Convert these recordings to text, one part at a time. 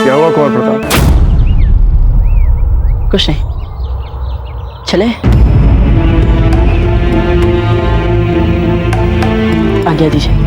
क्या हुआ कुंवर प्रताप? कुछ नहीं, चले। आज्ञा दीजिए।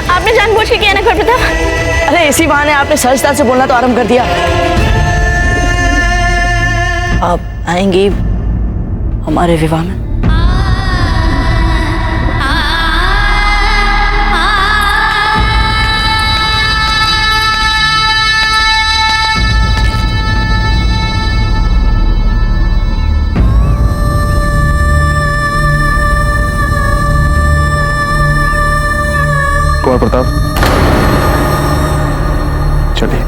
आपने जानबूझ के किया ना कुंवर प्रताप? अरे इसी बहाने आपने सहजता से बोलना तो आरंभ कर दिया। आप आएंगी हमारे विवाह में? कुंवर प्रताप, चलिए।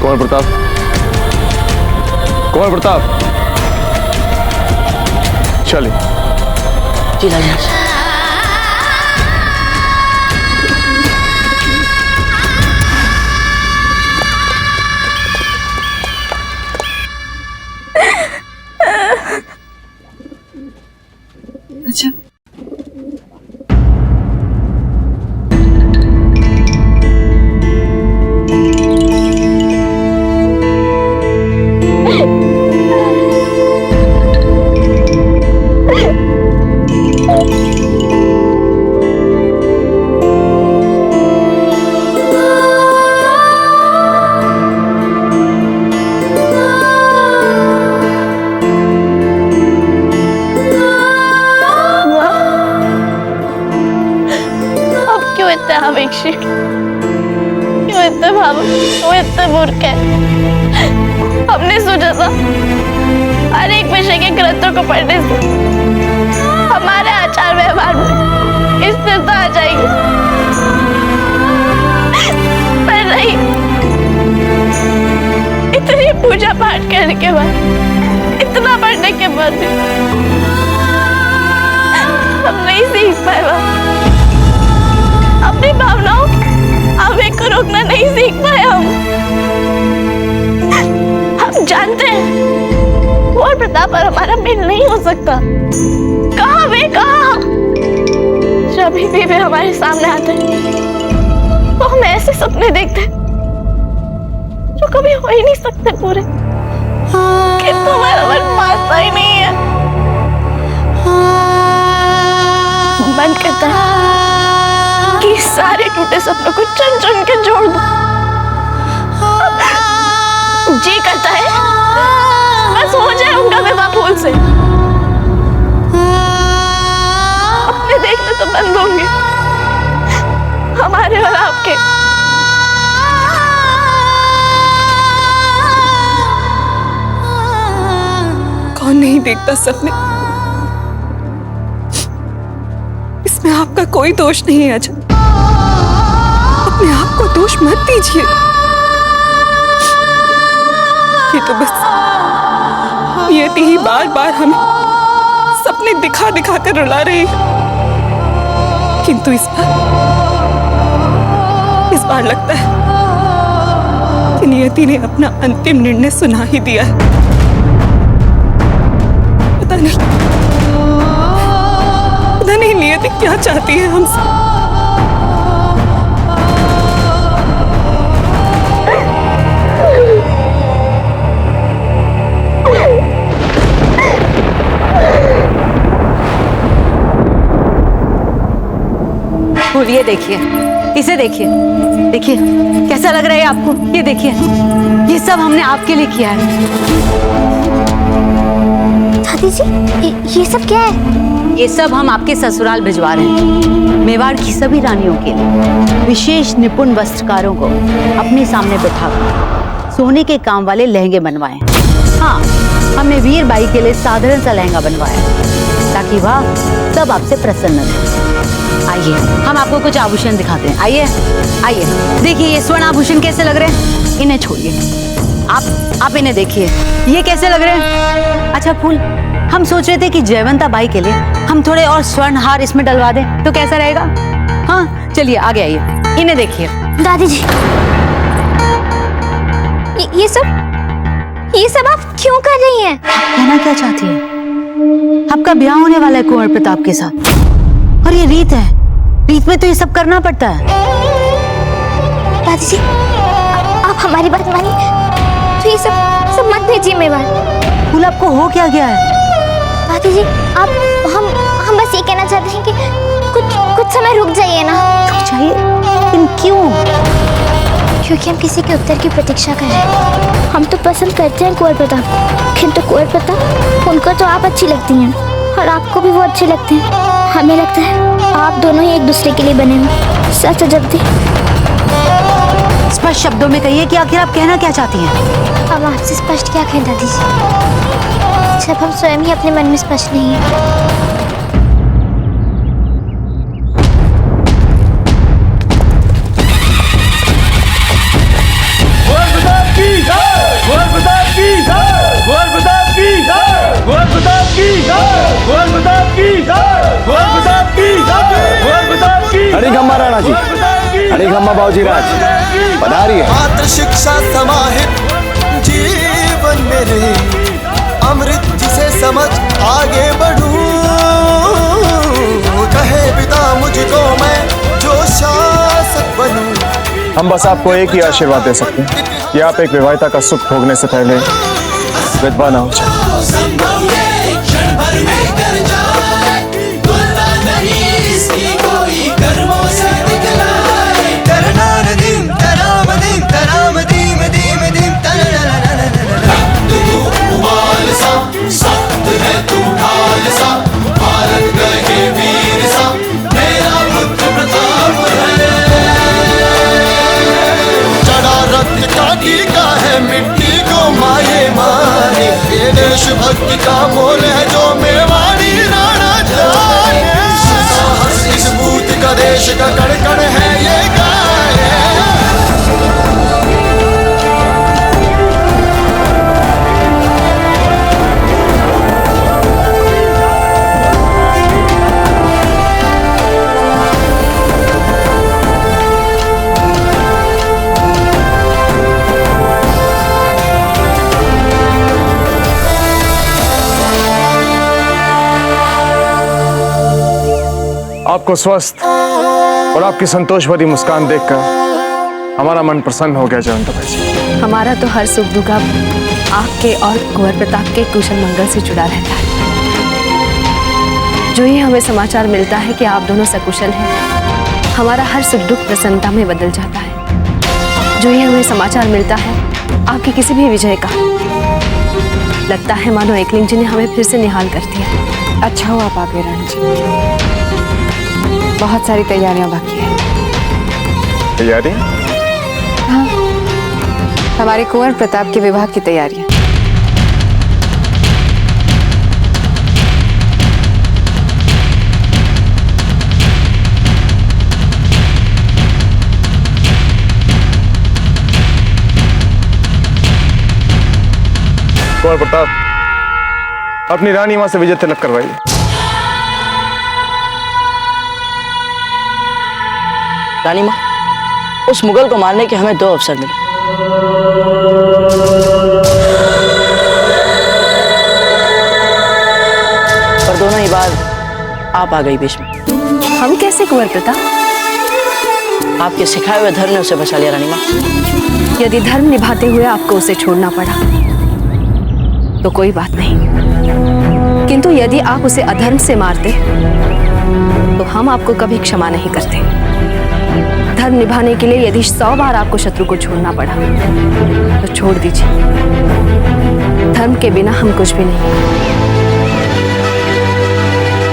कुंवर प्रताप, कुंवर प्रताप, चलिए। जी राजराज। अच्छा, इतने आवेशिक, क्यों इतने भावुक, क्यों इतने मूर्ख है? हमने सोचा था हर एक विषय के ग्रंथों को पढ़ने से हमारे आचार व्यवहार में स्थिरता आ जाएगी, पर नहीं। इतनी पूजा पाठ करने के बाद, इतना पढ़ने के बाद भी हम नहीं सीख पाए। अपनी भावनाओं, आवेग को रोकना नहीं सीख पाए हम जानते हैं कुंवर प्रताप और हमारा मेल नहीं हो सकता। कहाँ वे, कहाँ? जब भी वे हमारे सामने आते तो हम ऐसे सपने देखते जो कभी हो ही नहीं सकते पूरे, किंतु हमारा मन मानता ही नहीं है। मन करता है कि सारे टूटे सपनों को चुन चुन के जोड़ दो। जी करता है बस हो जाए उनका विवाह फूल से। अपने देखने तो बंद होंगे हमारे और आपके। कौन नहीं देखता सपने? इसमें आपका कोई दोष नहीं है अजय। अपने आप को दोष मत दीजिए। ये तो बस नियति ही बार बार हमें सपने दिखा दिखा कर रुला रही है। किंतु इस बार लगता है कि नियति ने अपना अंतिम निर्णय सुना ही दिया है। पता नहीं नियति क्या चाहती है हमसे। बोलिए, देखिए इसे देखिए, देखिए कैसा लग रहा है आपको? ये देखिए, ये सब हमने आपके लिए किया है। दादी जी, ये सब क्या है? ये सब हम आपके ससुराल भिजवा रहे हैं। मेवाड़ की सभी रानियों के लिए विशेष निपुण वस्त्रकारों को अपने सामने बिठाकर सोने के काम वाले लहंगे बनवाए। हाँ, हमने वीर बाई के लिए साधारण सा लहंगा बनवाया ताकि वह सब आपसे प्रसन्न रहे। आइए, हम आपको कुछ आभूषण दिखाते हैं। आइए आइए, देखिए ये स्वर्ण आभूषण कैसे लग रहे हैं। इन्हें छोड़िए, आप इन्हें देखिए, ये कैसे लग रहे हैं। अच्छा फूल, हम सोच रहे थे कि जयवंता बाई के लिए हम थोड़े और स्वर्ण हार इसमें डलवा दें तो कैसा रहेगा। हाँ चलिए आगे आइए, इन्हें देखिए। दादी जी, ये सब आप क्यों कर रही हैं? कहना क्या चाहती है? आपका ब्याह होने वाला है कुंवर प्रताप के साथ, और ये रीत है, रीत में तो ये सब करना पड़ता है। दादी जी, आप हमारी बात मानिए, तो ये सब मत भेजिए मेवाड़। फूल, आपको हो क्या गया है? दादी जी, हम बस ये कहना चाहते हैं कि कुछ समय रुक जाइए ना। रुक जाइए? लेकिन क्यों? क्योंकि हम किसी के उत्तर की प्रतीक्षा कर रहे हैं। हम तो पसंद करते हैं कुंवर प्रताप को, किंतु कुंवर प्रताप, उनको तो आप अच्छी लगती हैं और आपको भी वो अच्छे लगते हैं। हमें लगता है आप दोनों ही एक दूसरे के लिए बने हुए। सच जब दी, स्पष्ट शब्दों में कहिए कि आखिर आप कहना क्या चाहती हैं। हम आपसे स्पष्ट क्या कहें दादी जी, जब हम स्वयं ही अपने मन में स्पष्ट नहीं है। हरिखम्मा राणा जी, हरिखम्मा बाबूजी राज पधारिए। मात्र शिक्षा समाहित जीवन मेरे, अमृत जिसे समझ आगे बढ़ूं, कहे पिता मुझको मैं जो शासक बनूं। हम बस आपको एक ही आशीर्वाद दे सकते हैं कि आप एक विवाहिता का सुख भोगने से पहले विधवा ना हो जाए। मिट्टी को माये मारे, ये देशभक्ति का मोल है जो मेवाड़ी राणा जाने। इस भूत का देश का कण कण है ये गाय। आपको स्वस्थ और आपकी संतोष भरी मुस्कान देखकर हमारा मन प्रसन्न हो गया जयवंता बाई जी। हमारा तो हर सुख दुख अब आपके और कुंवर प्रताप के कुशल मंगल से जुड़ा रहता है। जो ही हमें समाचार मिलता है कि आप दोनों सकुशल हैं, हमारा हर सुख दुख प्रसन्नता में बदल जाता है। जो ही हमें समाचार मिलता है आपकी किसी भी विजय का, लगता है मानो एकलिंग जी ने हमें फिर से निहाल कर दिया। अच्छा हुआ आप आ गए रानी जी, बहुत सारी तैयारियां बाकी है। तैयारी? हाँ, हमारे कुंवर प्रताप के विवाह की तैयारियां। कुंवर प्रताप, अपनी रानी मां से विजय तिलक करवाइए। रानी माँ, उस मुगल को मारने के हमें 2 अवसर मिले। पर दोनों ही बार आप आ गई बीच में। हम कैसे कुंवर प्रताप? आपके सिखाए हुए धर्म ने उसे बचा लिया रानी माँ। यदि धर्म निभाते हुए आपको उसे छोड़ना पड़ा तो कोई बात नहीं, किंतु यदि आप उसे अधर्म से मारते तो हम आपको कभी क्षमा नहीं करते। धर्म निभाने के लिए यदि 100 बार आपको शत्रु को छोड़ना पड़ा तो छोड़ दीजिए। धर्म के बिना हम कुछ भी नहीं।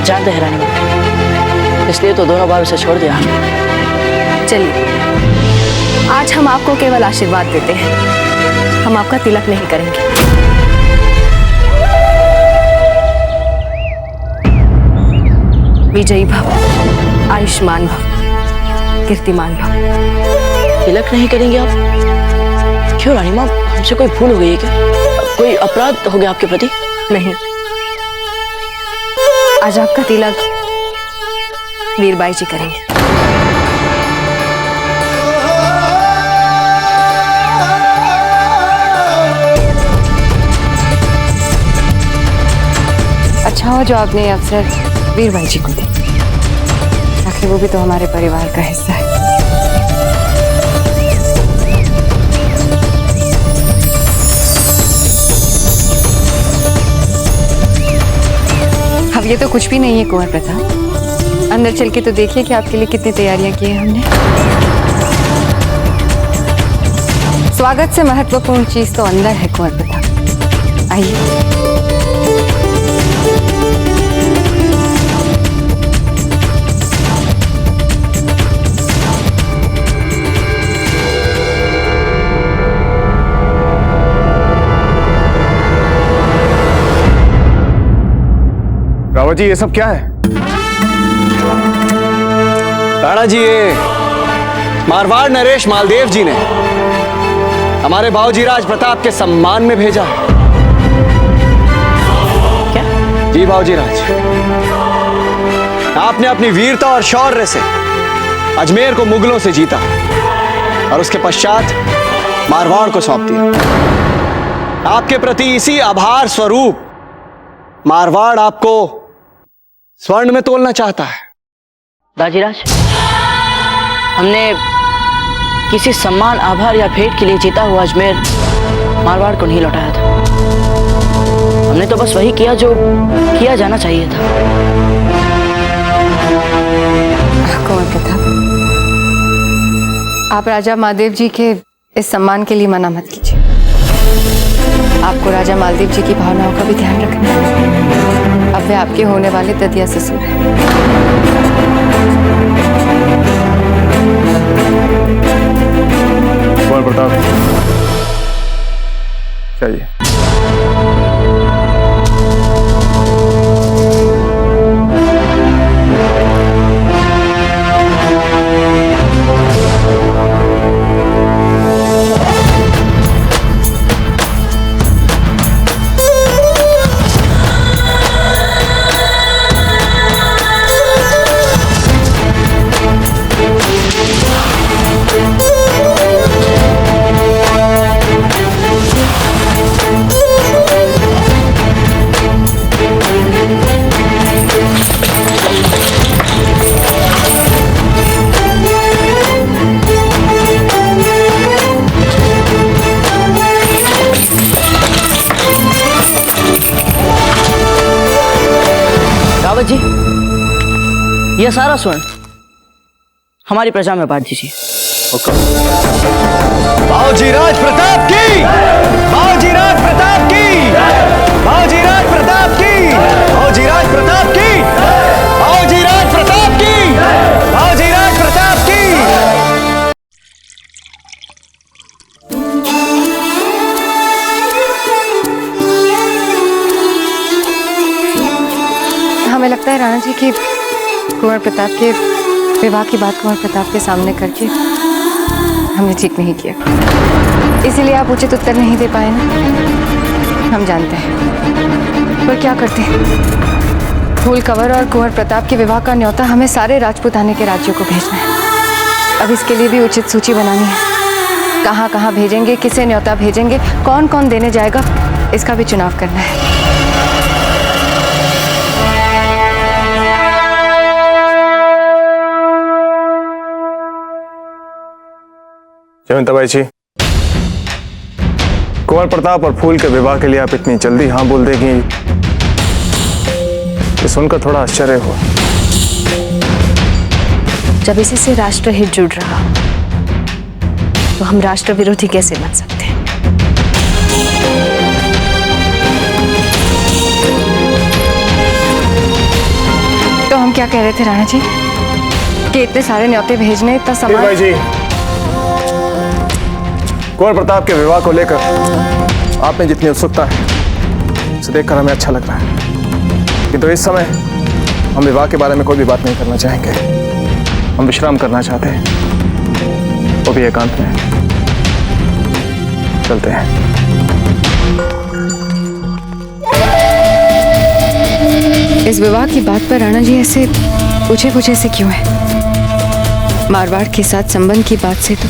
जानते हैं रानी माँ, इसलिए तो दोनों बार उसे छोड़ दिया हमने। चलिए, आज हम आपको केवल आशीर्वाद देते हैं, हम आपका तिलक नहीं करेंगे। विजयी भव, आयुष्मान भव, कीर्तिमान भव। तिलक नहीं करेंगे आप? क्यों रानी माँ, हमसे कोई भूल हो गई है क्या? कोई अपराध हो गया आपके प्रति? नहीं, आज आपका तिलक वीरबाई जी करेंगे। अच्छा हो जो आपने ये अवसर वीरबाई जी को दिया, आखिर वो भी तो हमारे परिवार का हिस्सा है। अब ये तो कुछ भी नहीं है कुंवर प्रताप, अंदर चल के तो देखिए कि आपके लिए कितनी तैयारियां की हैं हमने। स्वागत से महत्वपूर्ण चीज तो अंदर है कुंवर प्रताप, आइए। रावत जी, ये सब क्या है? राणा जी, ये मारवाड़ नरेश मालदेव जी ने हमारे बाबूजी राज प्रताप के सम्मान में भेजा है। क्या? जी बाबूजी राज, आपने अपनी वीरता और शौर्य से अजमेर को मुगलों से जीता और उसके पश्चात मारवाड़ को सौंप दिया। आपके प्रति इसी आभार स्वरूप मारवाड़ आपको स्वर्ण में तोलना चाहता है। बाजीराज, हमने किसी सम्मान, आभार या भेंट के लिए जीता हुआ अजमेर मारवाड़ को नहीं लौटाया था। हमने तो बस वही किया जो किया जाना चाहिए था। कुंवर प्रताप, आप राजा मालदेव जी के इस सम्मान के लिए मना मत कीजिए। आपको राजा मालदेव जी की भावनाओं का भी ध्यान रखना है। अब वे आपके होने वाले ददिया ससुर हैं। कुंवर प्रताप, चाहिए। जी, यह सारा स्वर्ण हमारी प्रजा में बांट दीजिए। बाबूजी राज प्रताप की, बाबूजी राज प्रताप की, बाबूजी राज प्रताप की, बाबूजी राज प्रताप की, बाबूजी राज प्रताप की, बाबूजी राज प्रताप की। हमें लगता है राणा जी कि कुंवर प्रताप के विवाह की बात कुंवर प्रताप के सामने करके हमने ठीक नहीं किया, इसीलिए आप उचित उत्तर नहीं दे पाए ना। हम जानते हैं, पर क्या करते हैं। फूल कंवर और कुंवर प्रताप के विवाह का न्योता हमें सारे राजपूताने के राज्यों को भेजना है। अब इसके लिए भी उचित सूची बनानी है। कहाँ कहाँ भेजेंगे, किसे न्योता भेजेंगे, कौन कौन देने जाएगा, इसका भी चुनाव करना है। जयवंताबाई जी, कुंवर प्रताप और फूल के विवाह के लिए आप इतनी जल्दी हाँ बोल देगी, ये सुनकर थोड़ा आश्चर्य हुआ। जब इसी से राष्ट्रहित जुड़ रहा तो हम राष्ट्र विरोधी कैसे बन सकते हैं? तो हम क्या कह रहे थे राणा जी कि इतने सारे न्योते भेजने इतना भाई समय? जी, कुंवर प्रताप के विवाह को लेकर आप में जितनी उत्सुकता है उसे देखकर हमें अच्छा लग रहा है, किंतु इस समय हम विवाह के बारे में कोई भी बात नहीं करना चाहेंगे। हम विश्राम करना चाहते हैं, वो भी एकांत में। चलते हैं। इस विवाह की बात पर राणा जी ऐसे पूछे से क्यों है? मारवाड़ के साथ संबंध की बात से तो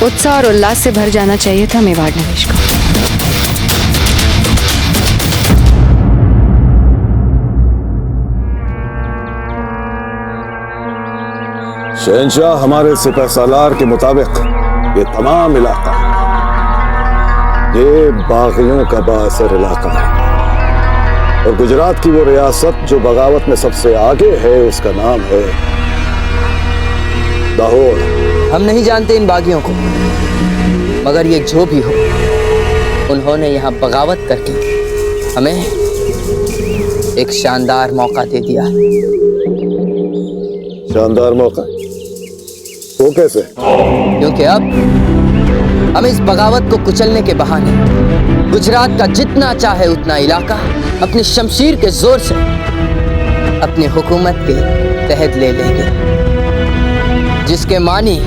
उत्साह और उल्लास से भर जाना चाहिए था मेवाड़ नरेश को। शहंशाह, हमारे सिपह सालार के मुताबिक ये तमाम इलाका ये बागियों का बाअसर इलाका है और गुजरात की वो रियासत जो बगावत में सबसे आगे है उसका नाम है दाहोद। हम नहीं जानते इन बागियों को, मगर ये जो भी हो उन्होंने यहाँ बगावत करके हमें एक शानदार मौका दे दिया। शानदार मौका? वो कैसे? क्योंकि अब हम इस बगावत को कुचलने के बहाने गुजरात का जितना चाहे उतना इलाका अपनी शमशीर के जोर से अपनी हुकूमत के तहत ले लेंगे, जिसके मानी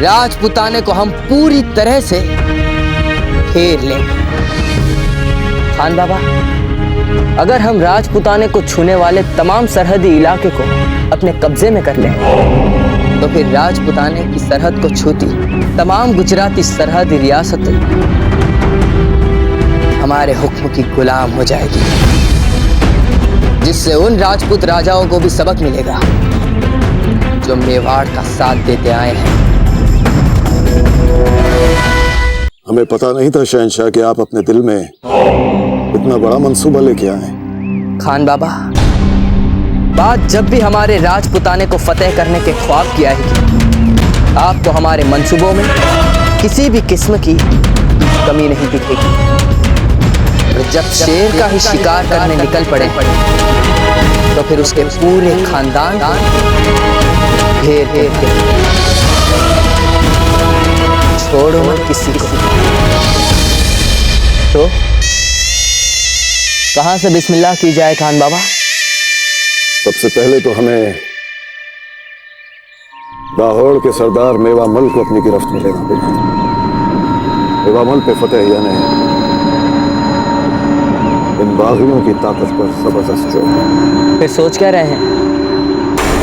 राजपुताने को हम पूरी तरह से घेर लेंगे। खान बाबा, अगर हम राजपुताने को छूने वाले तमाम सरहदी इलाके को अपने कब्जे में कर लें तो फिर राजपुताने की सरहद को छूती तमाम गुजराती सरहदी रियासतें हमारे हुक्म की गुलाम हो जाएगी, जिससे उन राजपूत राजाओं को भी सबक मिलेगा जो मेवाड़ का साथ देते आए हैं। हमें पता नहीं था शहंशाह कि आप अपने दिल में इतना बड़ा मंसूबा लेके आए। खान बाबा, बात जब भी हमारे राजपुताने को फतेह करने के ख्वाब की आएगी, आपको हमारे मंसूबों में किसी भी किस्म की कमी नहीं दिखेगी। और जब शेर का ही शिकार करने निकल पड़े तो फिर उसके पूरे खानदान घेर घेर के छोड़ो मत किसी को। तो कहां से बिस्मिल्लाह की जाए खान बाबा? सबसे पहले तो हमें दाहोद के सरदार मेवा मल को अपनी गिरफ्त में लेना पड़ेगा। मेवा मल पे फतेह यानी इन बागियों की ताकत पर जबरदस्त चोट। फिर सोच क्या रहे हैं?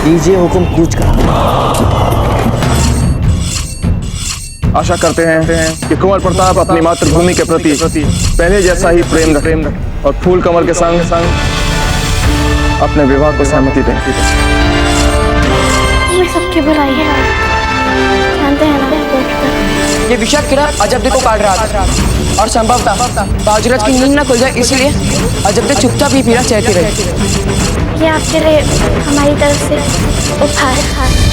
दीजिए हुक्म कूच का। आशा करते हैं कि कुंवर प्रताप अपनी मातृभूमि के प्रति पहले जैसा ही प्रेम रखें और फूल कमल के संग अपने विवाह को सहमति दें। ये सबकी बुराई है, जानते हैं ना। ये विषाक्त कीड़ा अजब को काट रहा था और संभवतः बाजरत की नींद न खुल जाए, इसलिए अजब चुपचाप ही पीड़ा चाहती रही। ये आपके लिए हमारी तरफ से उपहार है।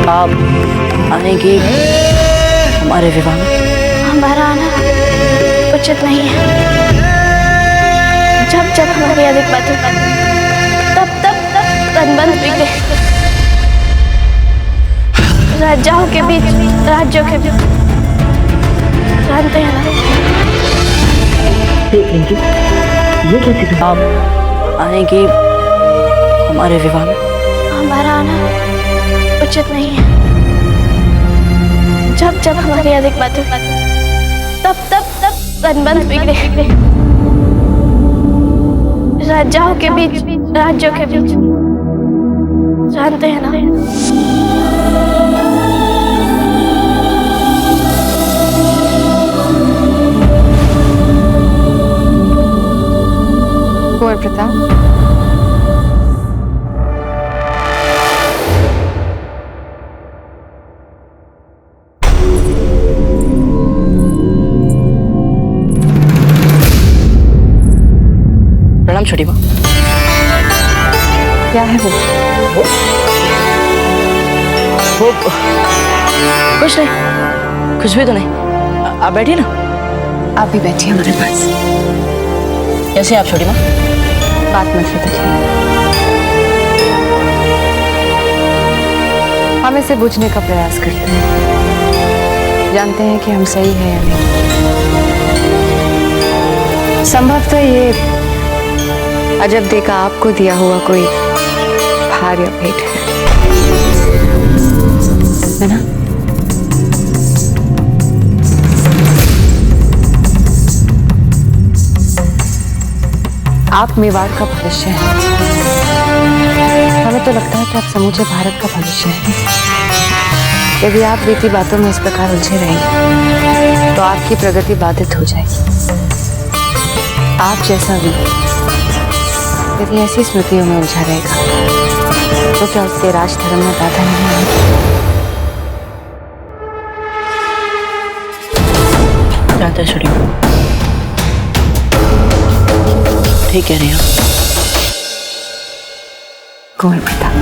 आप आएंगी हमारे विवाह में? हमारा आना उचित नहीं है। जब जब हमारी अधिक बातें तब संबंध बिगड़े। राजाओं के बीच, राज्यों के बीच, जानते हैं ना। ये कैसी आप आएंगी हमारे विवाह में? हमारा आना उचित नहीं है। जब जब हमारी अधिक बातें तब संबंध बिगड़े। राजाओं के बीच, राज्यों के बीच, जानते हैं ना। कुंवर प्रताप। प्रणाम छोटी माँ। क्या है वो? कुछ नहीं, कुछ भी तो नहीं। आप बैठिए ना। आप भी बैठिए हमारे पास। कैसे आप छोटी माँ? बात मत करिए। हम इसे बुझने का प्रयास करते हैं, जानते हैं कि हम सही है या नहीं। संभवतः ये अजब देखा आपको दिया हुआ कोई भार या भेंट है ना? आप मेवाड़ का भविष्य हैं। हमें तो लगता है कि आप समूचे भारत का भविष्य हैं। यदि आप बीती बातों में इस प्रकार उलझे रहेंगे तो आपकी प्रगति बाधित हो जाएगी। आप जैसा भी यदि ऐसी स्मृतियों में उलझा रहेगा तो क्या उससे राजधर्म में बाधा नहीं आएगी? जानते हैं छोटी माँ, ठीक कह रही हो। कुंवर प्रताप,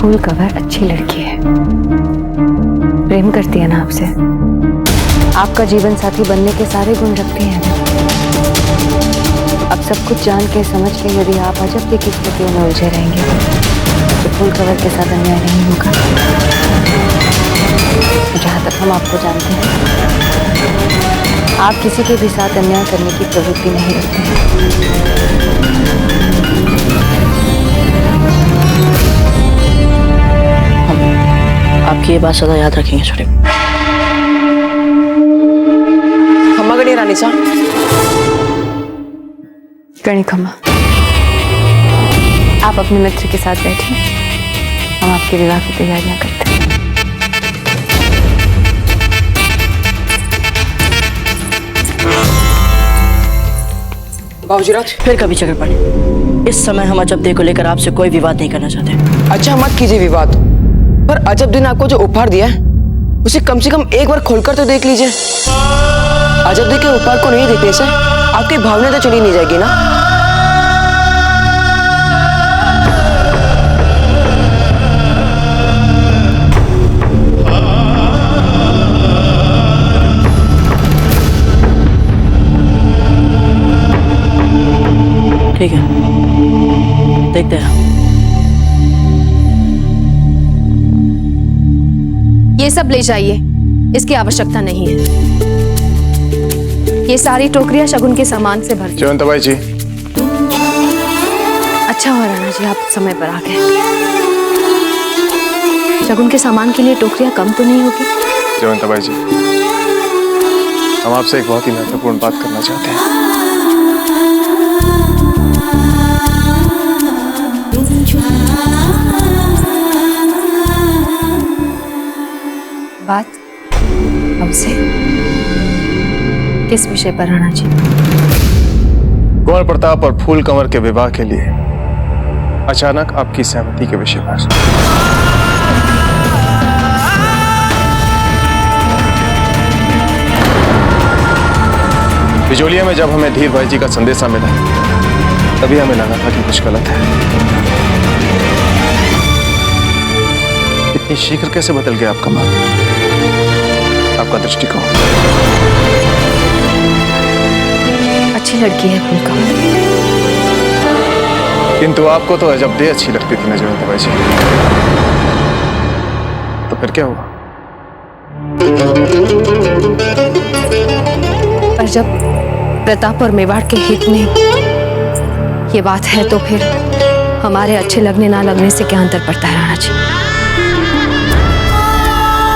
फूल कवर अच्छी लड़की है, प्रेम करती है ना आपसे। आपका जीवन साथी बनने के सारे गुण रखती है ना। अब सब कुछ जान के समझ के यदि आप अजब की स्थितियों में उलझे रहेंगे तो फूल कवर के साथ अन्याय नहीं होगा। जहाँ तक हम आपको जानते हैं, आप किसी के भी साथ अन्याय करने की प्रवृत्ति नहीं रखते हैं। आपकी ये बात सदा याद रखेंगे छोटे। खम्मा गणी रानी सा। गणी खम्मा, आप अपने मित्र के साथ बैठिए, हम आपके विवाह की तैयारियां करते हैं। बाबूजीराज, फिर कभी चक्रपाणी, इस समय हम अजब दे को लेकर आपसे कोई विवाद नहीं करना चाहते। अच्छा मत कीजिए विवाद, पर अजब दिन आपको जो उपहार दिया है उसे कम से कम एक बार खोलकर तो देख लीजिए। अजब दे के उपहार को नहीं देखने से आपकी भावना तो चली नहीं जाएगी ना। ठीक है, देखते हैं। ये सब ले जाइए, इसकी आवश्यकता नहीं है। ये सारी टोकरियां शगुन के सामान से भर। जयवंताबाई जी, अच्छा हुआ राणा जी आप समय पर आ गए। शगुन के सामान के लिए टोकरियां कम तो नहीं होगी? जयवंताबाई जी, हम आपसे एक बहुत ही महत्वपूर्ण बात करना चाहते हैं। बात हमसे किस विषय पर राणा जी? कुंवर प्रताप और फूल कंवर के विवाह के लिए अचानक आपकी सहमति के विषय पर। बिजोलिया में जब हमें धीर भाई जी का संदेशा मिला तभी हमें लगा था कि कुछ गलत है। इतनी शीघ्र कैसे बदल गया आपका मन, आपका दृष्टिकोण? अच्छी लड़की है फूल कंवर, किंतु आपको तो अजब दे अच्छी लगती थी ना जयवंताबाई जी, तो फिर क्या हुआ? पर जब प्रताप और मेवाड़ के हित में ये बात है तो फिर हमारे अच्छे लगने ना लगने से क्या अंतर पड़ता है राणा जी?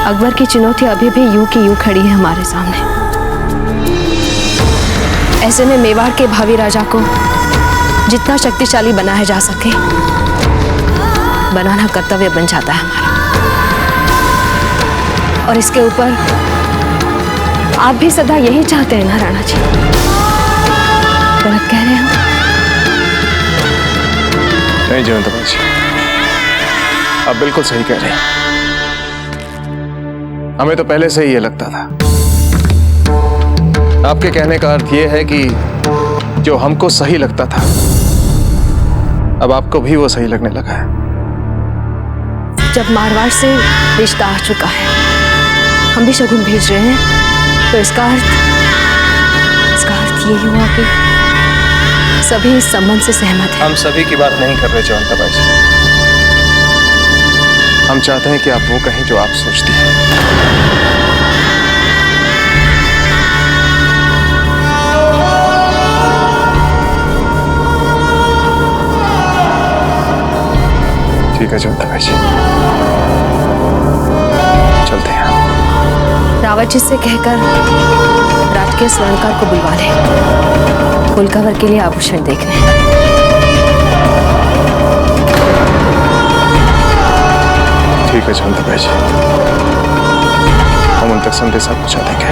अकबर की चुनौती अभी भी यूं की यूं खड़ी है हमारे सामने। ऐसे में मेवाड़ के भावी राजा को जितना शक्तिशाली बनाया जा सके बनाना कर्तव्य बन जाता है हमारा। और इसके ऊपर आप भी सदा यही चाहते हैं ना राणा जी? गलत कह रहे हैं। नहीं जयंता जी, आप बिल्कुल सही कह रहे हैं। हमें तो पहले से ही ये लगता था। आपके कहने का अर्थ ये है कि जो हमको सही लगता था अब आपको भी वो सही लगने लगा है। जब मारवाड़ से रिश्ता आ चुका है, हम भी शगुन भेज रहे हैं, तो इसका अर्थ यही हुआ कि सभी इस संबंध से सहमत हैं। हम सभी की बात नहीं कर रहे जयंता बाई जी। हम चाहते हैं कि आप वो कहें जो आप सोचती हैं। ठीक है जयंता बाई जी, चलते हैं। रावत जी से कहकर राजकीय स्वर्णकार को बुलवा लें। फुलकवर के लिए आभूषण देख रहे हैं। ठीक है जयंता बाई जी, हम उन तक संदेशा पहुंचा देंगे।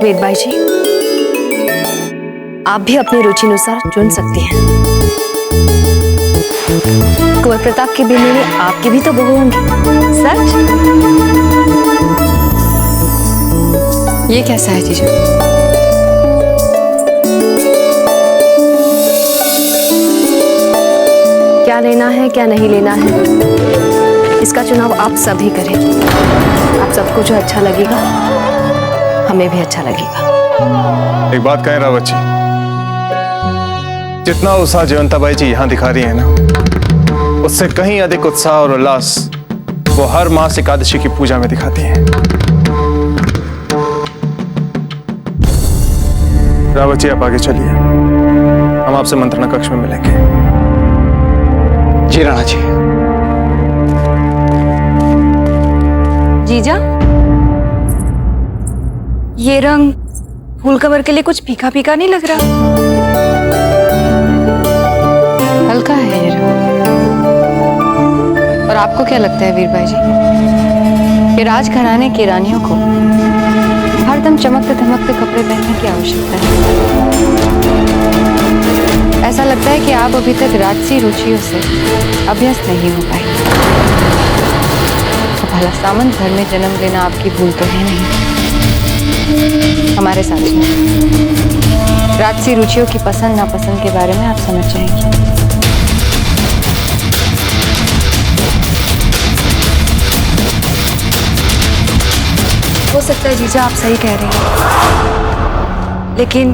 वेद बाई जी, आप भी अपनी रुचि अनुसार चुन सकती हैं। कुंवर प्रताप की बेटे में आपकी भी तो बहू होंगी, सच? ये कैसा है जीजू? क्या लेना है क्या नहीं लेना है, इसका चुनाव आप सभी करें। आप सबको जो अच्छा लगेगा हमें भी अच्छा लगेगा। एक बात कहें रावत जी, जितना उत्साह जयंता बाई जी यहां दिखा रही है ना, उससे कहीं अधिक उत्साह और उल्लास वो हर मास एकादशी की पूजा में दिखाती हैं। रावत जी आप आगे चलिए, हम आपसे मंत्रणा कक्ष में मिलेंगे। जी राणा जी। जीजा, ये रंग फूल कवर के लिए कुछ फीका फीका नहीं लग रहा? हल्का है ये रंग। और आपको क्या लगता है वीरबाई जी, कि राजघराने की रानियों को हरदम चमकते धमकते कपड़े पहनने की आवश्यकता है? ऐसा लगता है कि आप अभी तक राजसी रुचियों से अभ्यस्त नहीं हो पाए। तो भला सामंत घर में जन्म लेना आपकी भूल तो है नहीं। हमारे साथ सुनिए, राजसी रुचियों की पसंद नापसंद के बारे में आप समझ जाएंगे। हो सकता है जीजा आप सही कह रहे हैं, लेकिन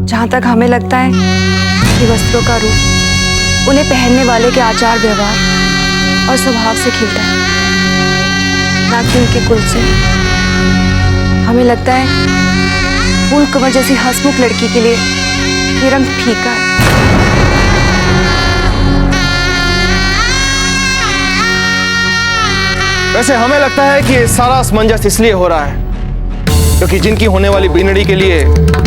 जहां तक हमें लगता है कि वस्त्रों का रूप उन्हें पहनने वाले के आचार व्यवहार और स्वभाव से खिलता है, ना कि उनके कुल से। हमें लगता है फूल कमर जैसी हंसमुख लड़की के लिए ये रंग फीका है। वैसे हमें लगता है कि सारा असमंजस इसलिए हो रहा है क्योंकि जिनकी होने वाली बीनड़ी के लिए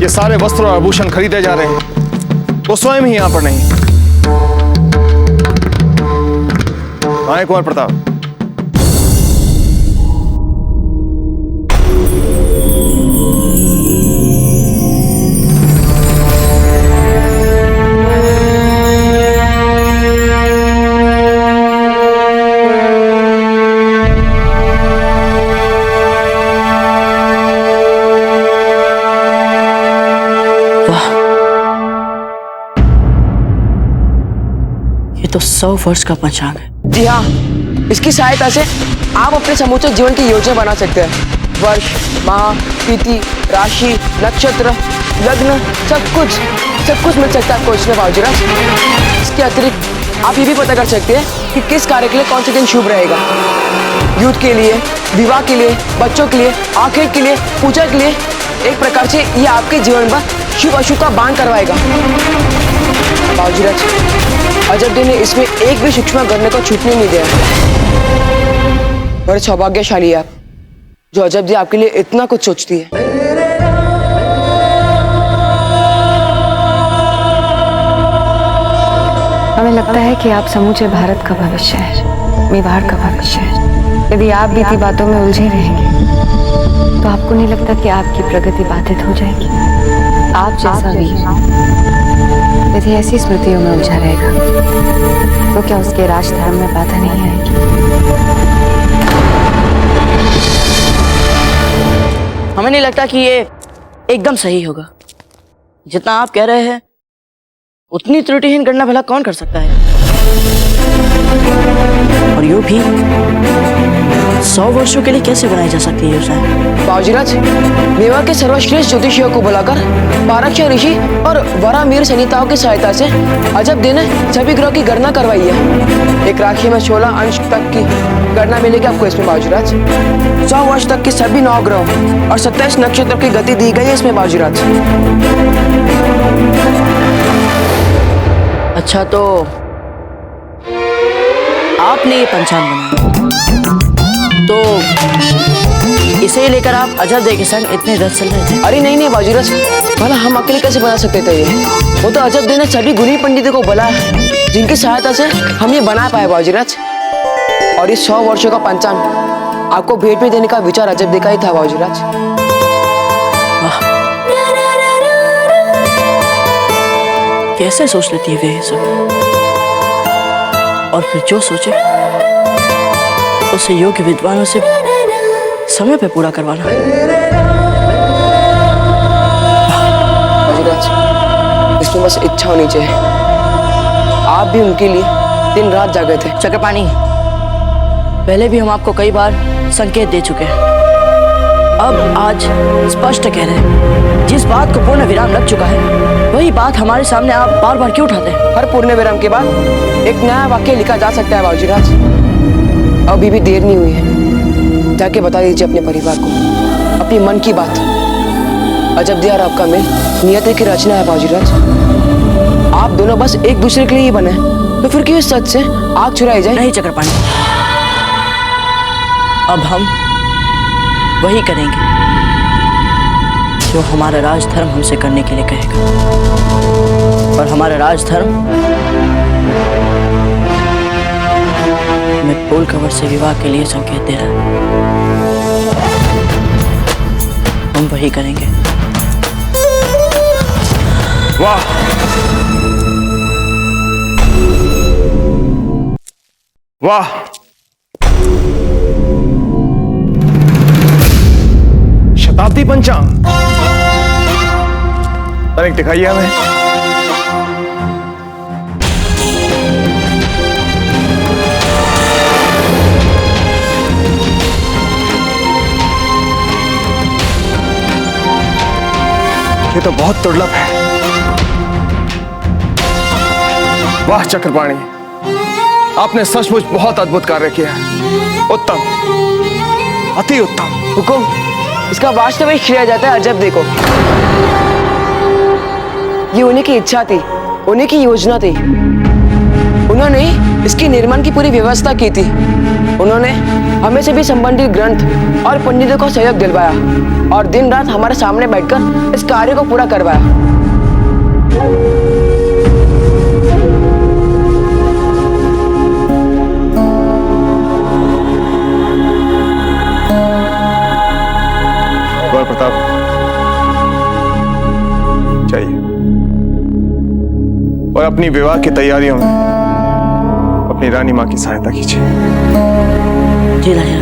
ये सारे वस्त्र और आभूषण खरीदे जा रहे हैं वो स्वयं ही यहां पर नहीं। आए कुंवर प्रताप। तो 100 वर्ष का पंचांग है। जी हाँ, इसकी सहायता से आप अपने समूचे जीवन की योजना बना सकते हैं। वर्ष, माह, तिथि, राशि, नक्षत्र, लग्न, सब कुछ मिल सकता है आपको इसमें बाबूजीराज। इसके अतिरिक्त आप ये भी पता कर सकते हैं कि किस कार्य के लिए कौन सा दिन शुभ रहेगा। युद्ध के लिए, विवाह के लिए, बच्चों के लिए, आखेट के लिए, पूजा के लिए। एक प्रकार से ये आपके जीवन पर शुभ अशुभ का बांध करवाएगा। बाबूजीराज, अजब दिन ने इसमें एक भी सूक्ष्म करने को छूटने नहीं दिया। बड़े सौभाग्यशाली आप, जो अजब दी आपके लिए इतना कुछ सोचती है। हमें लगता है कि आप समूचे भारत का भविष्य है, मेवाड़ का भविष्य है। यदि आप बीती बातों में उलझे रहेंगे तो आपको नहीं लगता कि आपकी प्रगति बाधित हो जाएगी? आप जैसा वीर यदि ऐसी स्मृतियों में उलझा रहेगा तो क्या उसके राजधर्म में बाधा नहीं आएगी? हमें नहीं लगता कि ये एकदम सही होगा। जितना आप कह रहे हैं उतनी त्रुटिहीन गणना भला कौन कर सकता है। और यूं भी 100 वर्षों के लिए कैसे बनाई जा सकती है योजना? बाबूजीराज, मेवाड़ के सर्वश्रेष्ठ ज्योतिषियों को बुलाकर पारक्षा ऋषि और वरामीर संहिताओं की सहायता से अजब दिन सभी ग्रहों की गणना करवाई है। एक राशि में 16 अंश तक की गणना मिलेगी आपको इसमें बाबूजीराज। 100 वर्ष तक के सभी 9 ग्रहों और 27 नक्षत्रों की गति दी गई है इसमें बाबूजीराज। अच्छा, तो आपने ये पंचांग बनाया तो इसे लेकर आप अजब दे के संग इतने रस चल रहे थे? अरे नहीं बाबूजीराज, भला हम अकेले कैसे बना सकते थे ये? वो तो अजब दे ने सभी गुणी पंडितों को बुलाया जिनकी सहायता से हम ये बना पाए बाबूजीराज। और इस 100 वर्षों का पंचांग आपको भेंट में देने का विचार अजब दे का ही था बाबूजीराज। कैसे सोच लेती है वे ये सब, और फिर जो सोचे उसे योग्य विद्वानों से समय पे पूरा करवाना। बाबूजीराज, इसमें बस इच्छा होनी चाहिए। आप भी उनके लिए दिन रात जागे थे। चक्रपाणी, पहले भी हम आपको कई बार संकेत दे चुके हैं। अब आज स्पष्ट कह रहे हैं, जिस बात को पूर्ण विराम लग चुका है वही बात हमारे सामने आप बार बार क्यों उठाते हैं? हर पूर्ण विराम के बाद एक नया वाक्य लिखा जा सकता है बाबूजीराज। अभी भी देर नहीं हुई है, जाके बता दीजिए अपने परिवार को अपनी मन की बात। अजब दिया और आपका मिल नियति की रचना है बाबूजीराज। आप दोनों बस एक दूसरे के लिए ही बने, तो फिर क्यों इस सच से आग चुराई जाए? नहीं चक्रपाणी, अब हम वही करेंगे जो हमारा राजधर्म हमसे करने के लिए कहेगा। और हमारा राजधर्म में पोल कंवर से विवाह के लिए संकेत दे रहा है। हम वही करेंगे। वाह, वाह, शताब्दी पंचांग तनिक दिखाइए हमें। ये तो बहुत दुर्लभ है। वाह चक्रपाणी, आपने सचमुच बहुत अद्भुत कार्य किया है। उत्तम, अति उत्तम। हुकुम, इसका वास्तविक श्रेय जाता है अजब देखो। ये उन्हीं की इच्छा थी, उन्हीं की योजना थी। उन्होंने इसके निर्माण की पूरी व्यवस्था की थी। उन्होंने हमें से भी संबंधित ग्रंथ और पंडितों को सहयोग दिलवाया और दिन रात हमारे सामने बैठकर इस कार्य को पूरा करवाया। प्रताप चाहिए और अपनी विवाह की तैयारियों में अपनी रानी मां की सहायता कीजिए। जी राजा।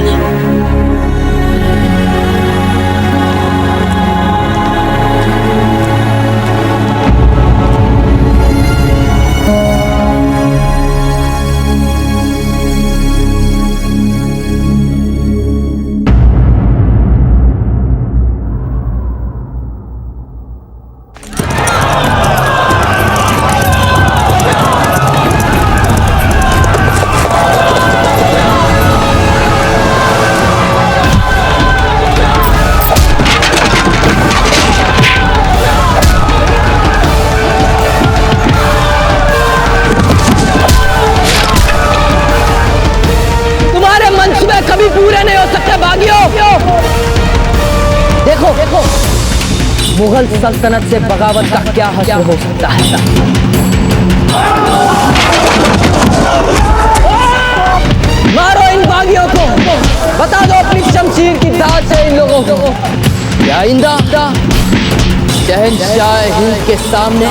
मुगल सल्तनत से बगावत का क्या हासिल हो सकता है? मारो इन बागियों को, बता दो अपनी शमशीर की दाद से इन लोगों को क्या आइंदा शहंशाह हिंद के सामने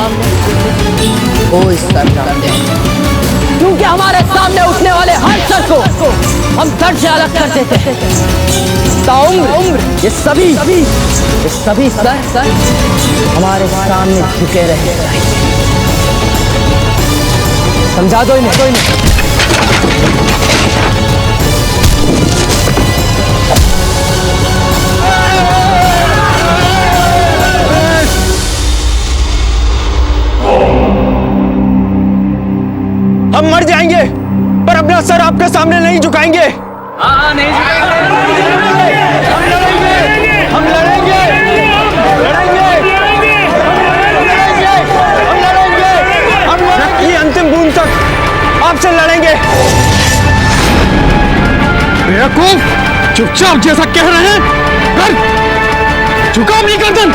कोई सर न दे, क्योंकि हमारे सामने उठने वाले हर सर को हम धड़ से अलग कर देते हैं। ताउम्र ये सभी सर हमारे सामने झुके रहे। समझा दो इन्हें। हम मर जाएंगे पर अपना सर आपके सामने नहीं झुकाएंगे। नहीं हम लड़ेंगे। ये अंतिम बूंद तक आपसे लड़ेंगे। बेवकूफ, चुपचाप जैसा कह रहे हैं कर, झुकाओ अपनी गर्दन।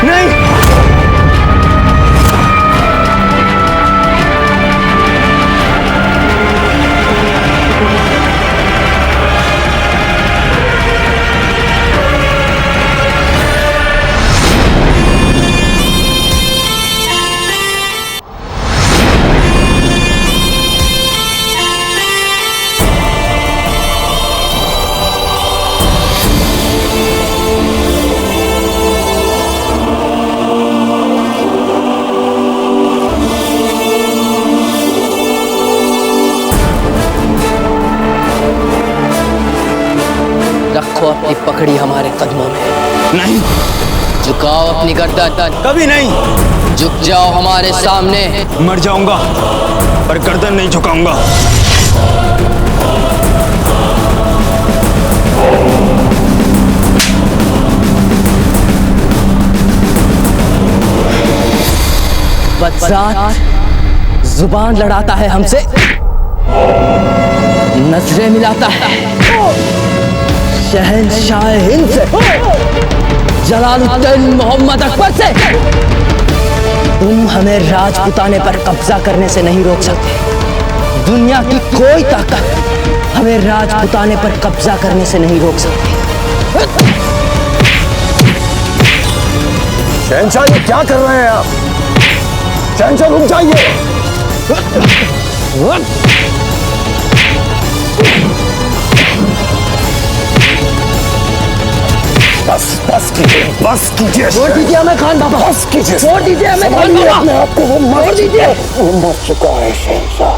नहीं, रखो अपनी पकड़ी हमारे कदमों में। नहीं, झुकाओ अपनी गर्दन। कभी नहीं। झुक जाओ हमारे सामने। मर जाऊंगा पर गर्दन नहीं झुकाऊंगा। बदजात जुबान लड़ाता है हमसे, नजरें मिलाता है शहंशाह हिंद से, जलालुद्दीन मोहम्मद अकबर से। तुम हमें राजपुताने पर कब्जा करने से नहीं रोक सकते। दुनिया की कोई ताकत हमें राजपुताने पर कब्जा करने से नहीं रोक सकती। शहंशाह ये क्या कर रहे हैं आप? शहंशाह रुक जाइए। बस कीजिए। छोड़ दीजिए हमें खान बाबा। बस कीजिए। छोड़ दीजिए हमें खान बाबा। अपने आप को, वो छोड़ दीजिए। मर चुका है शहंशाह।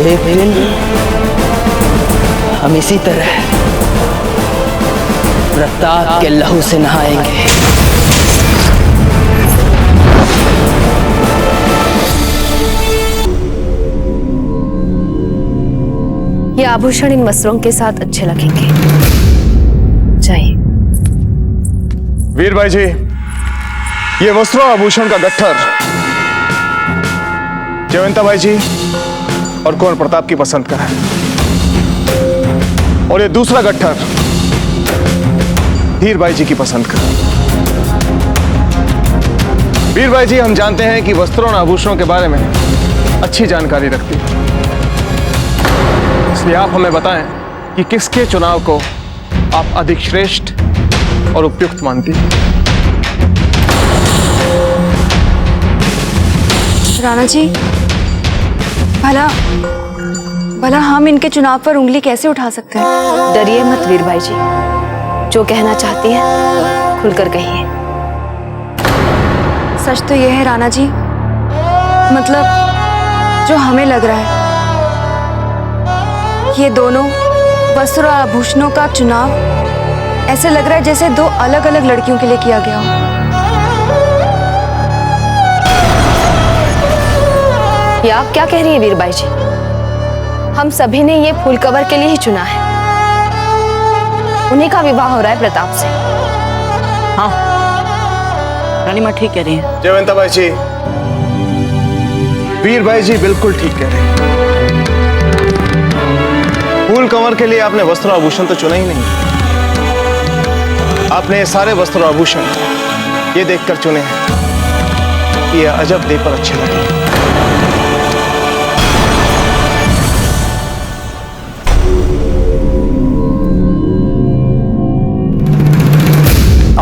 एक दिन हम इसी तरह प्रताप के लहू से नहाएंगे। ये आभूषण इन वस्त्रों के साथ अच्छे लगेंगे। जाइए। वीर भाई जी, ये वस्त्रों आभूषण का गट्ठर जयवंता भाई जी और कुंवर प्रताप की पसंद का है, और ये दूसरा गट्ठर धीर भाई जी की पसंद का। वीर भाई जी, हम जानते हैं कि वस्त्रों और आभूषणों के बारे में अच्छी जानकारी रखती हैं, इसलिए आप हमें बताएं कि किसके चुनाव को आप अधिक श्रेष्ठ और उपयुक्त मानती हैं। राणा जी, भला हम इनके चुनाव पर उंगली कैसे उठा सकते हैं? डरिए मत वीर भाई जी, जो कहना चाहती हैं खुलकर कहिए। सच तो यह है राणा जी, मतलब जो हमें लग रहा है, ये दोनों वस्त्र और आभूषणों का चुनाव ऐसे लग रहा है जैसे दो अलग अलग लड़कियों के लिए किया गया हो। ये आप क्या कह रही है वीर बाई जी? हम सभी ने ये फूल कवर के लिए ही चुना है। उन्हीं का विवाह हो रहा है प्रताप से। हाँ, रानी माँ ठीक कह रही है। जयवंता बाई जी, वीर भाई जी बिल्कुल ठीक कह रहे हैं। फूल कंवर के लिए आपने वस्त्र आभूषण तो चुना ही नहीं, आपने ये सारे वस्त्र आभूषण ये देखकर चुने हैं कि ये अजब देह पर अच्छे लगे।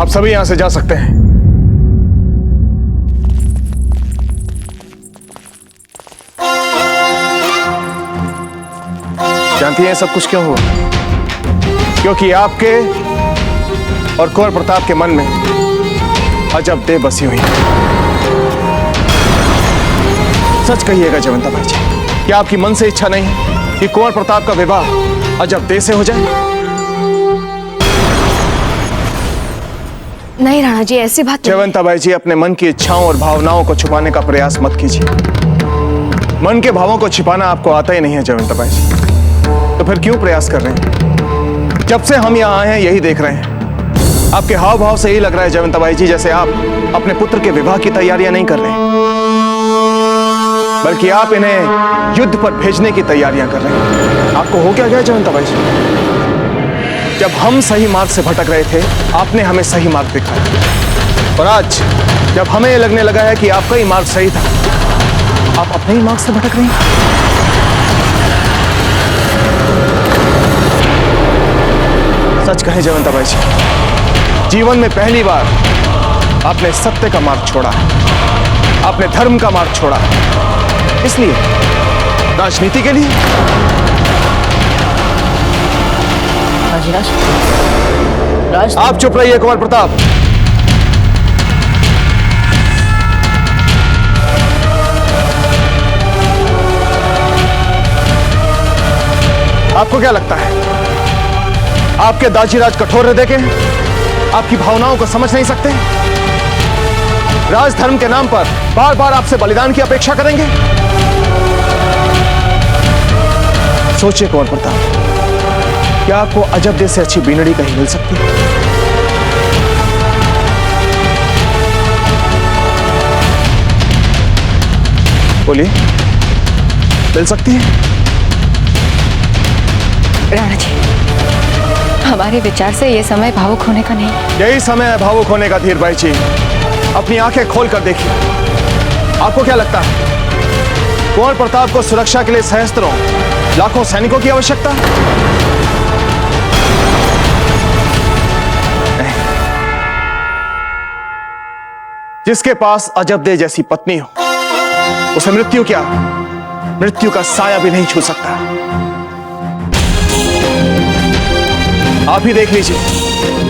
आप सभी यहां से जा सकते हैं। जानती हैं सब कुछ क्यों हुआ? क्योंकि आपके और कुंवर प्रताप के मन में अजब देह बसी हुई है। सच कहिएगा जयवंता बाई जी, क्या आपकी मन से इच्छा नहीं कि कुंवर प्रताप का विवाह अजब देह से हो जाए? नहीं राणा जी, ऐसी बात नहीं। जयवंता बाई जी, अपने मन की इच्छाओं और भावनाओं को छुपाने का प्रयास मत कीजिए। मन के भावों को छिपाना आपको आता ही नहीं है जयवंता बाई जी, तो फिर क्यों प्रयास कर रहे हैं? जब से हम यहाँ आए हैं यही देख रहे हैं। आपके हाव भाव से यही लग रहा है जयवंता बाई जी जैसे आप अपने पुत्र के विवाह की तैयारियां नहीं कर रहे हैं, बल्कि आप इन्हें युद्ध पर भेजने की तैयारियां कर रहे हैं। आपको हो क्या गया जयवंता बाई जी? जब हम सही मार्ग से भटक रहे थे आपने हमें सही मार्ग दिखाया, और आज जब हमें लगने लगा है कि आपका ही मार्ग सही था, आप अपने ही मार्ग से भटक रहे हैं। सच कहें जयवंता बाई जी, जीवन में पहली बार आपने सत्य का मार्ग छोड़ा, आपने धर्म का मार्ग छोड़ा, इसलिए राजनीति के लिए। राज, आप चुप रहिए कुंवर प्रताप। आपको क्या लगता है आपके दाजीराज कठोर हृदय के आपकी भावनाओं को समझ नहीं सकते? राजधर्म के नाम पर बार बार आपसे बलिदान की अपेक्षा करेंगे? सोचिए कुंवर प्रताप, क्या आपको अजब देह से अच्छी बीनड़ी कहीं मिल सकती है? बोलिए, मिल सकती है? राणा जी, हमारे विचार से ये समय भावुक होने का नहीं है। यही समय है भावुक होने का धीर भाई जी। अपनी आंखें खोल कर देखिए। आपको क्या लगता है कुंवर प्रताप को सुरक्षा के लिए सहस्त्रों लाखों सैनिकों की आवश्यकता है? नहीं। जिसके पास अजब देह जैसी पत्नी हो उसे मृत्यु क्या, मृत्यु का साया भी नहीं छू सकता। आप ही देख लीजिए,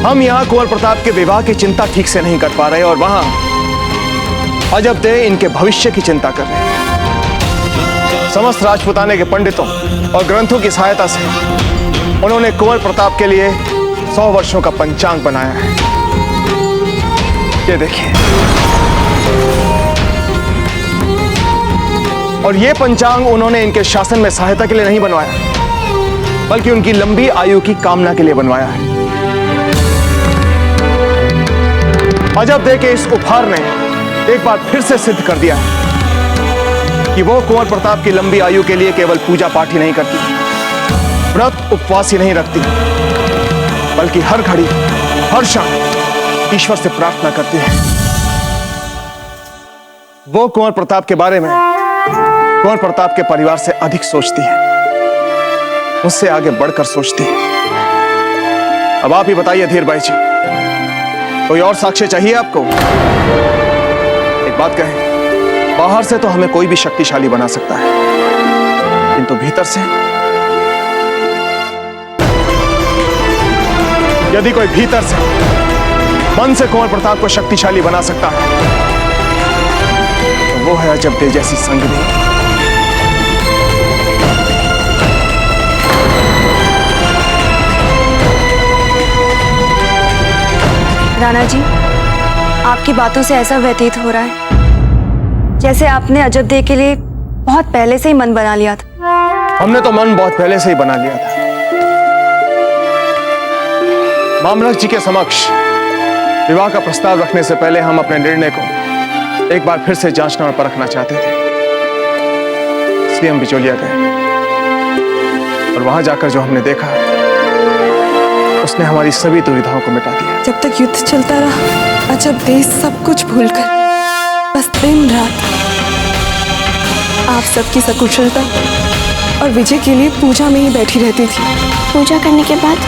हम यहां कुंवर प्रताप के विवाह की चिंता ठीक से नहीं कर पा रहे और वहां अजब देह इनके भविष्य की चिंता कर रहे हैं। समस्त राजपुताने के पंडितों और ग्रंथों की सहायता से उन्होंने कुंवर प्रताप के लिए 100 वर्षों का पंचांग बनाया है। ये देखिए, और ये पंचांग उन्होंने इनके शासन में सहायता के लिए नहीं बनवाया, बल्कि उनकी लंबी आयु की कामना के लिए बनवाया है। अजब देह के इस उपहार ने एक बार फिर से सिद्ध कर दिया है कि वो कुंवर प्रताप की लंबी आयु के लिए केवल पूजा पाठ ही नहीं करती, व्रत उपवास ही नहीं रखती, बल्कि हर घड़ी हर क्षण ईश्वर से प्रार्थना करती है। वो कुंवर प्रताप के बारे में कुंवर प्रताप के परिवार से अधिक सोचती है, मुझसे आगे बढ़कर सोचती है। अब आप ही बताइए धीर भाई जी, कोई और साक्ष्य चाहिए आपको? एक बात कहें, बाहर से तो हमें कोई भी शक्तिशाली बना सकता है, किंतु भीतर से यदि कोई भीतर से मन से कुंवर प्रताप को शक्तिशाली बना सकता है तो वो है अजब देह जैसी संगनी। राणा जी, आपकी बातों से ऐसा व्यतीत हो रहा है जैसे आपने अजब देह के लिए बहुत पहले से ही मन बना लिया था। हमने तो मन बहुत पहले से ही बना लिया था। मामलक जी के समक्ष विवाह का प्रस्ताव रखने से पहले हम अपने निर्णय को एक बार फिर से जांचना और परखना चाहते थे, इसलिए हम बिचौलिया गए। और वहां जाकर जो हमने देखा उसने हमारी सभी दुविधाओं को मिटा दिया। जब तक युद्ध चलता रहा, अजब देश सब कुछ भूलकर बस दिन रात आप सबकी सकुशलता और विजय के लिए पूजा में ही बैठी रहती थी। पूजा करने के बाद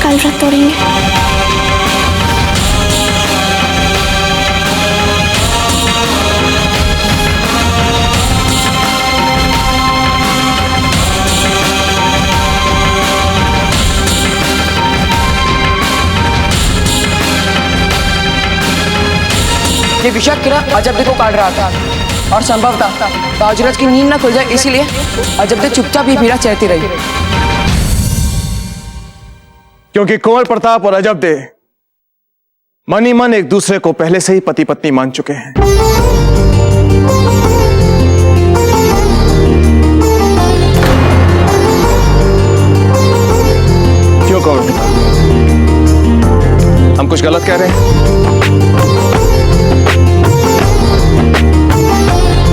कल व्रत तोड़ेंगे। ये विषाक्त किरण अजब को काट रहा था और संभवतः ताजराज की नींद न खुल जाए, इसीलिए अजब चुपचाप ये पीड़ा सहती रही। क्योंकि कुंवर प्रताप और अजब मन ही मन एक दूसरे को पहले से ही पति पत्नी मान चुके हैं। क्यों कुंवर प्रताप, हम कुछ गलत कह रहे हैं?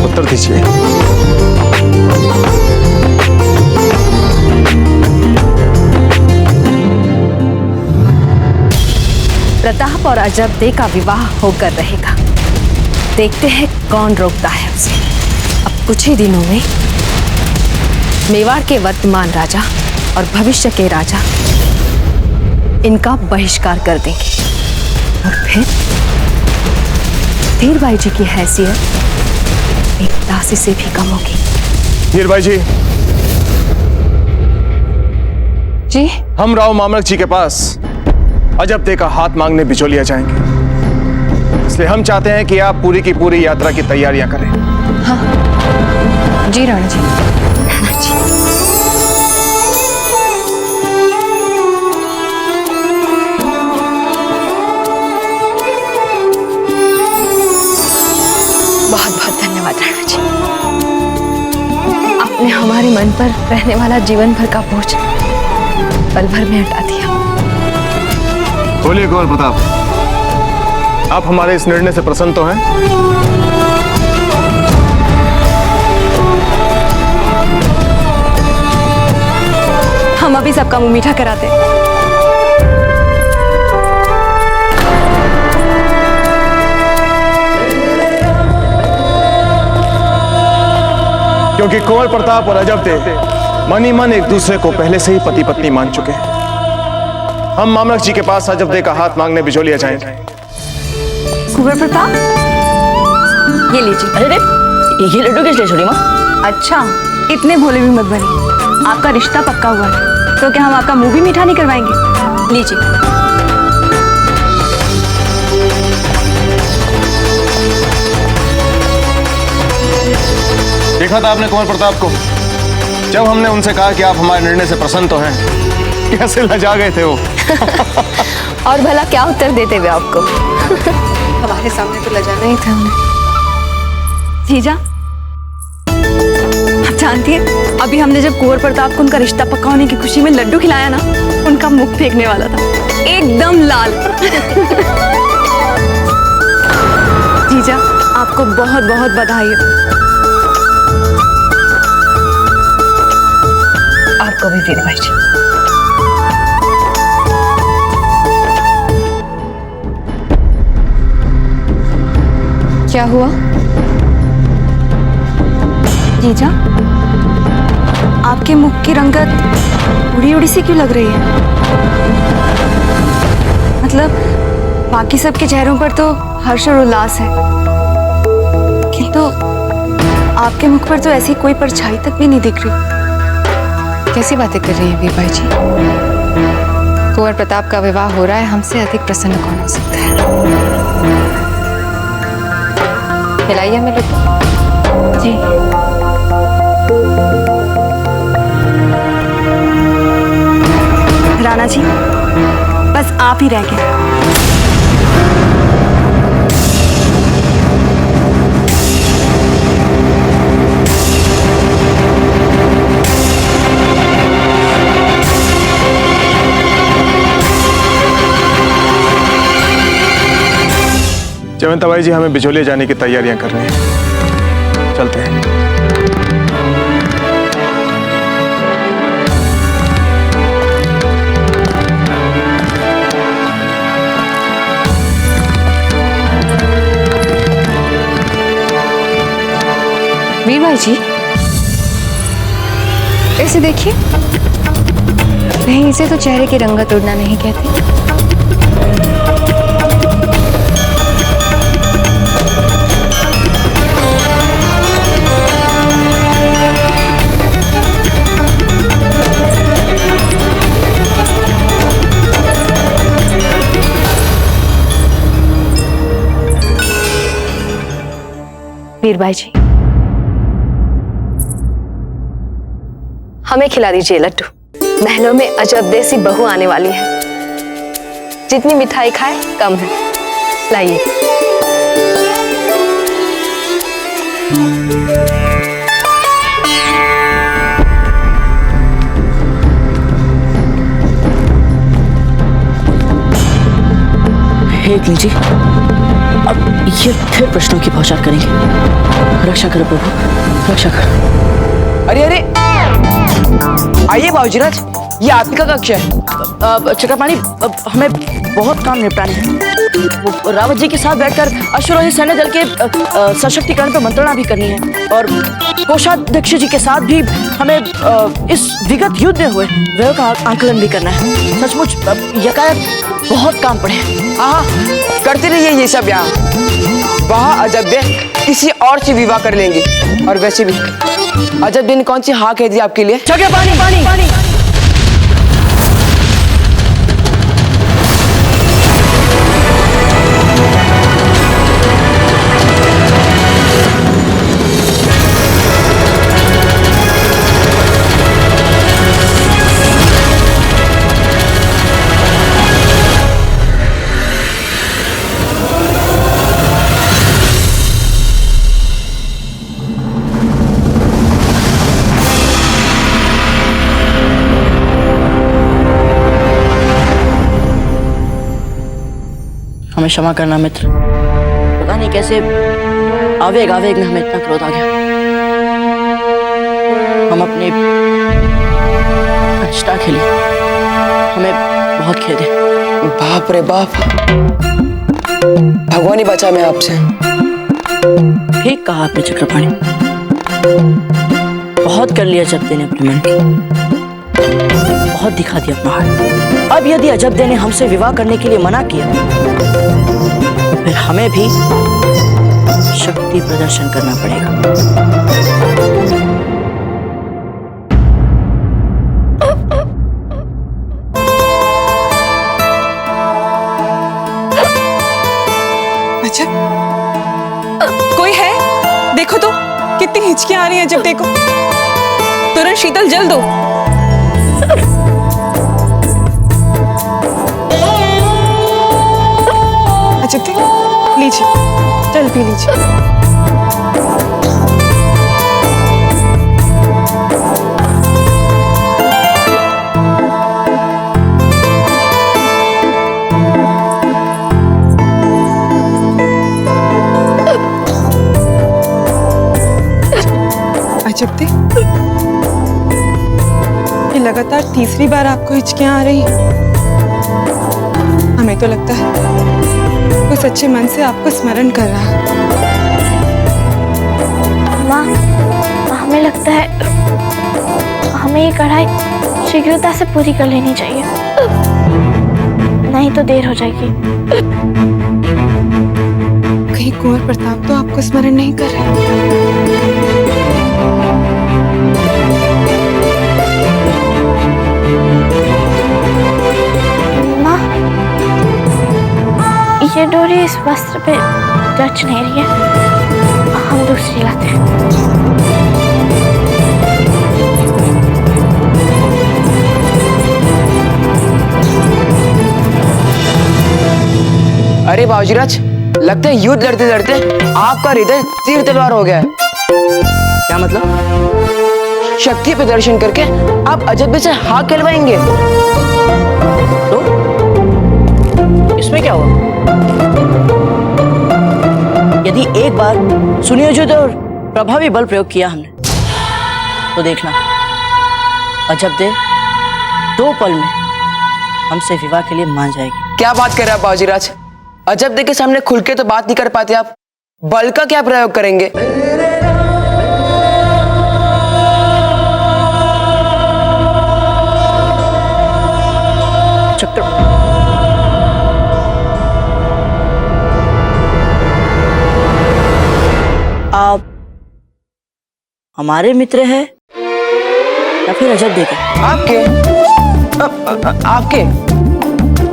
उत्तर दीजिए। प्रताप और अजब दे का विवाह होकर रहेगा। देखते हैं कौन रोकता है उसे। अब कुछ ही दिनों में मेवाड़ के वर्तमान राजा और भविष्य के राजा इनका बहिष्कार कर देंगे और फिर धीरबाई जी की हैसियत एक दासी से भी कम होगी। धीरबाई जी, जी हम राव मामलक जी के पास अजब दे का हाथ मांगने बिचौलिया जाएंगे, इसलिए हम चाहते हैं कि आप पूरी की पूरी यात्रा की तैयारियां करें। हाँ जी राणा जी। बहुत बहुत धन्यवाद राणा जी, आपने हमारे मन पर रहने वाला जीवन भर का बोझ पल भर में हटा दिया। बोलिए कुंवर प्रताप, आप हमारे इस निर्णय से प्रसन्न तो हैं? हम अभी सबका मुंह मीठा कराते हैं। क्योंकि कुंवर प्रताप और अजब दे मन ही मन एक दूसरे को पहले से ही पति पत्नी मान चुके हैं, हम मामलक जी के पास अजब दे का हाथ मांगने बिचौलिया जाएंगे। कुंवर प्रताप, ये लीजिए। अरे ये लड्डू किस लिए छोड़ी माँ? अच्छा, इतने भोले भी मत बनिए, आपका रिश्ता पक्का हुआ है तो क्या हम आपका मुंह भी मीठा नहीं करवाएंगे? लीजिए। देखा था आपने कुंवर प्रताप को, जब हमने उनसे कहा कि आप हमारे निर्णय से प्रसन्न तो हैं, कैसे लजा गए थे वो। और भला क्या उत्तर देते हुए आपको? हमारे सामने तो लजाना ही था उन्हें। जीजा, आप जानती हैं, अभी हमने जब कुंवर प्रताप को उनका रिश्ता पक्का होने की खुशी में लड्डू खिलाया ना, उनका मुख फेंकने वाला था, एकदम लाल। जीजा, आपको बहुत बहुत बधाई हो। आपको भी धीरबाई जी। क्या हुआ जीजा, आपके मुख की रंगत उड़ी उड़ी सी क्यों लग रही है? मतलब बाकी सबके चेहरों पर तो हर्ष और उल्लास है, किंतु आपके मुख पर तो ऐसी कोई परछाई तक भी नहीं दिख रही। कैसी बातें कर रही हैं वीरबाई जी? कुंवर प्रताप का विवाह हो रहा है, हमसे अधिक प्रसन्न कौन हो सकता है? खिलाइए हमें लड्डू। जी। राणा जी, बस आप ही रह गए। जयवंता बाई जी, हमें बिचौलिया जाने की तैयारियां करनी है, चलते हैं। वीर भाई जी, ऐसे देखिए, कहीं इसे तो चेहरे की रंगत उड़ना नहीं कहते। वीर भाई जी, हमें खिला दीजिए लड्डू। महलों में अजब देसी बहू आने वाली है, जितनी मिठाई खाए कम है। लाइए। हे लीजिए, अब ये फिर प्रश्नों की बौछार करेंगे। रक्षा करो प्रभु, रक्षा करो। अरे अरे, आइए बाबूजीराज, ये आपही का कक्ष है। चक्रपाणी, हमें बहुत काम निपटाने हैं। रावत जी के साथ बैठकर अश्वरोही सैन्य दल के सशक्तिकरण पर मंत्रणा भी करनी है, और कोषाध्यक्ष जी के साथ भी हमें इस विगत युद्ध में हुए व्यय का आकलन भी करना है। सचमुच यकायक बहुत काम पड़े हैं। हाँ, करते रहिए ये सब। यहाँ वहाँ अजब किसी और से विवाह कर लेंगे। और वैसे भी अजब ने कौन सी हाँ कह दी आपके लिए? पानी पानी पानी। हमें क्षमा करना मित्र, पता नहीं कैसे आवेग आवेग में हमें इतना क्रोध आ गया। हम अपने अनिष्टा खेली, हमें बहुत खेद है। बाप रे बाप, भगवान ही बचा मैं आपसे। ठीक कहा आपने चक्रपाणी, बहुत कर लिया अजब ने अपने मन की, बहुत दिखा दिया अपना हाथ। अब यदि अजब ने हमसे विवाह करने के लिए मना किया तो फिर हमें भी शक्ति प्रदर्शन करना पड़ेगा। अजब, कोई है? देखो तो कितनी हिचकियां आ रही हैं। अजब देखो, तुरंत शीतल जल दो। अजब देख, लीजिए, जल पी लीजिए। अजब देख, ये लगातार तीसरी बार आपको हिचकियां आ रही हैं। हमें तो लगता है वो सच्चे मन से आपको स्मरण कर रहा है। माँ, हमें लगता है हमें ये कढ़ाई शीघ्रता से पूरी कर लेनी चाहिए, नहीं तो देर हो जाएगी। कहीं कुंवर प्रताप तो आपको स्मरण नहीं कर रहे? ये डोरी इस वस्त्र पे जच नहीं रही है, हम दूसरी लाते हैं। अरे बाबूजीराज, लगता है युद्ध लड़ते लड़ते आपका हृदय तीर तलवार हो गया है। क्या मतलब? शक्ति प्रदर्शन करके आप अजब से हाँ कहलवाएंगे तो इसमें क्या हुआ? यदि एक बार सुनियोजित और प्रभावी बल प्रयोग किया हमने तो देखना अजब दे 2 पल में हमसे विवाह के लिए मान जाएगी। क्या बात कर रहे हैं आप बाजीराज? अजब दे के सामने खुल के तो बात नहीं कर पाते आप, बल का क्या प्रयोग करेंगे? चक्र आप हमारे मित्र हैं या फिर अजब देखे? आपके आपके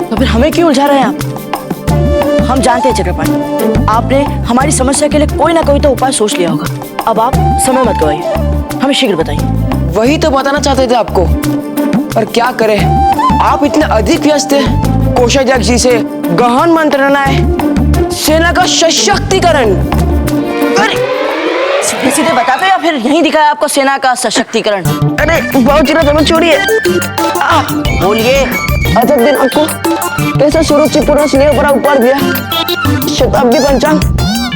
तो फिर हमें क्यों उलझा रहे हैं आप? हम जानते हैं चक्रपाणी, आपने हमारी समस्या के लिए कोई ना कोई तो उपाय सोच लिया होगा। अब आप समय मत गवाइए, हमें शीघ्र बताइए। वही तो बताना चाहते थे आपको, पर क्या करें, आप इतने अधिक व्यस्त हैं। कोषाध्यक्ष जी से गहन मंत्रणा है, सेना का सशक्तिकरण। सीधे सीधे बताते या फिर यहीं दिखाया आपको सेना का सशक्तिकरण? अरे बाबूजी हमें छोड़िए। बोलिए। अजब दिन आपको कैसा सुरुचिपूर्ण स्नेह भरा उपहार दिया, शताब्दी पंचांग,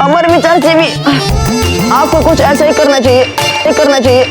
अमर विचार से भी आपको कुछ ऐसा ही करना चाहिए,